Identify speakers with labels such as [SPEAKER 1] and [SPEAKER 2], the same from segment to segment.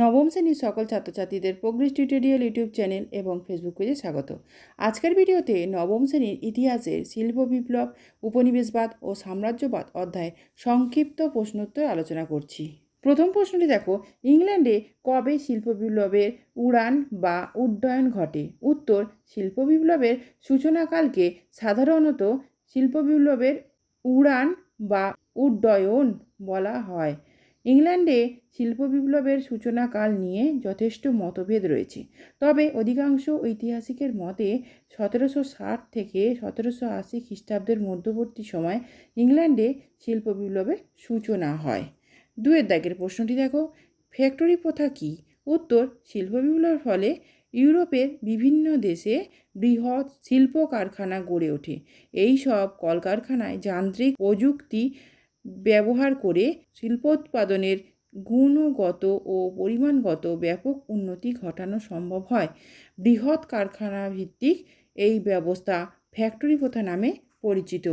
[SPEAKER 1] নবম শ্রেণীর সকল ছাত্রছাত্রীদের প্রোগ্রেস টিউটোরিয়াল ইউটিউব চ্যানেল এবং ফেসবুক পেজে স্বাগত। আজকের ভিডিওতে নবম শ্রেণীর ইতিহাসের শিল্প বিপ্লব, উপনিবেশবাদ ও সাম্রাজ্যবাদ অধ্যায়ে সংক্ষিপ্ত প্রশ্নোত্তর আলোচনা করছি। প্রথম প্রশ্নটি দেখো, ইংল্যান্ডে কবে শিল্প বিপ্লবের উড়ান বা উড্ডয়ন ঘটে? উত্তর, শিল্প বিপ্লবের সূচনাকালকে সাধারণত শিল্প বিপ্লবের উড়ান বা উড্ডয়ন বলা হয়। ইংল্যান্ডে শিল্প বিপ্লবের সূচনাকাল নিয়ে যথেষ্ট মতভেদ রয়েছে, তবে অধিকাংশ ঐতিহাসিকের মতে 1760 থেকে 1780 খ্রিস্টাব্দের মধ্যবর্তী সময় ইংল্যান্ডে শিল্প বিপ্লবের সূচনা হয়। 2 দাগের প্রশ্নটি দেখো, ফ্যাক্টরি প্রথা কী? উত্তর, শিল্প বিপ্লবের ফলে ইউরোপের বিভিন্ন দেশে বৃহৎ শিল্প কারখানা গড়ে ওঠে। এই সব কলকারখানায় যান্ত্রিক প্রযুক্তি ব্যবহার করে শিল্পোৎপাদনের গুণগত ও পরিমাণগত ব্যাপক উন্নতি ঘটানো সম্ভব হয়। বৃহৎ কারখানা ভিত্তিক এই ব্যবস্থা ফ্যাক্টরি প্রথা নামে পরিচিত।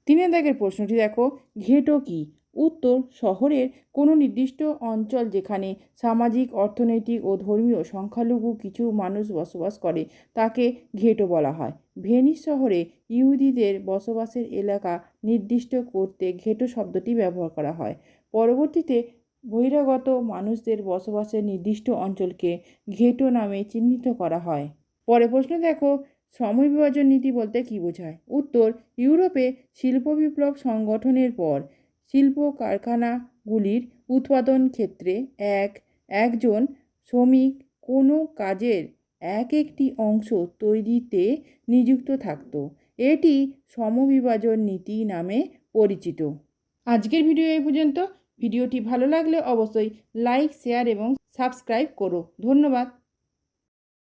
[SPEAKER 1] 3 দাগের প্রশ্নটি দেখো, ঘেটো কী? উত্তর, শহরের কোনো নির্দিষ্ট অঞ্চল যেখানে সামাজিক, অর্থনৈতিক ও ধর্মীয় সংখ্যালঘু কিছু মানুষ বসবাস করে তাকে ঘেটো বলা হয়। ভেনিস শহরে ইহুদিদের বসবাসের এলাকা নির্দিষ্ট করতে ঘেটো শব্দটি ব্যবহার করা হয়। পরবর্তীতে বহিরাগত মানুষদের বসবাসের নির্দিষ্ট অঞ্চলকে ঘেটো নামে চিহ্নিত করা হয়। পরের প্রশ্ন দেখো, সময় বিভাজন নীতি বলতে কী বোঝায়? উত্তর, ইউরোপে শিল্প বিপ্লব সংগঠনের পর শিল্প কারখানাগুলির উৎপাদন ক্ষেত্রে একজন শ্রমিক কোনো কাজের একটি অংশ তৈরিতে নিযুক্ত থাকত। এটি সমবিভাজন নীতি নামে পরিচিত। আজকের ভিডিও এই পর্যন্ত। ভিডিওটি ভালো লাগলে অবশ্যই লাইক, শেয়ার এবং সাবস্ক্রাইব করো। ধন্যবাদ।